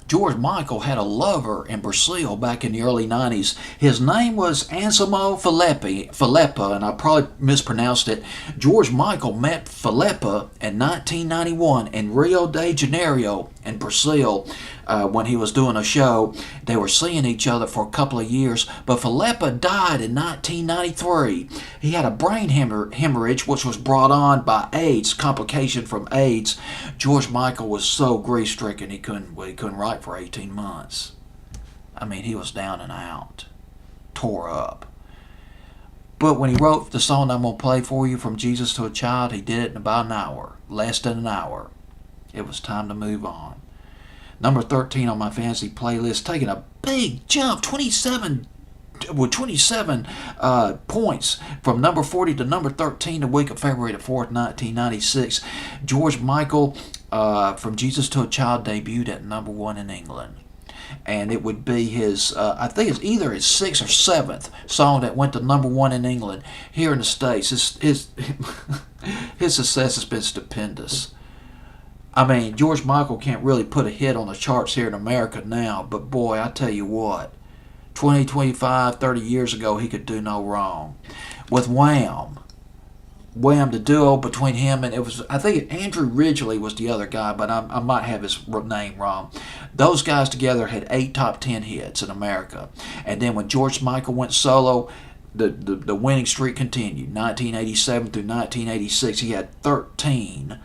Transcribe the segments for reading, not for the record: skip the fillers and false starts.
George Michael had a lover in Brazil back in the early 90s. His name was Anselmo Filipa, and I probably mispronounced it. George Michael met Filipa in 1991 in Rio de Janeiro in Brazil when he was doing a show. They were seeing each other for a couple of years, but Filipa died in 1993. He had a brain hemorrhage, which was brought on by AIDS, complication from AIDS. George Michael was so grief-stricken he couldn't write for 18 months. I mean, he was down and out, tore up. But when he wrote the song I'm going to play for you, From Jesus to a Child, he did it in about an hour, less than an hour. It was time to move on. Number 13 on my fantasy playlist, taking a big jump, 27 points from number 40 to number 13 the week of February the 4th, 1996. George Michael, From Jesus to a Child, debuted at number 1 in England. And it would be his, I think it's either his 6th or 7th song that went to number 1 in England. Here in the States, his success has been stupendous. I mean, George Michael can't really put a hit on the charts here in America now, but boy, I tell you what, 20, 25, 30 years ago, he could do no wrong. With Wham, the duo between him and, I think Andrew Ridgeley was the other guy, but I might have his name wrong. Those guys together had 8 top 10 hits in America. And then when George Michael went solo, the winning streak continued. 1987 through 1986, he had 13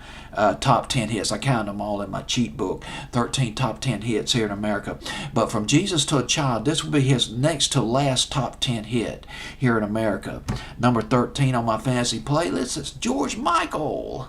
top 10 hits. I counted them all in my cheat book. 13 top 10 hits here in America. But From Jesus to a Child, this will be his next to last top 10 hit here in America. Number 13 on my fantasy playlist is George Michael.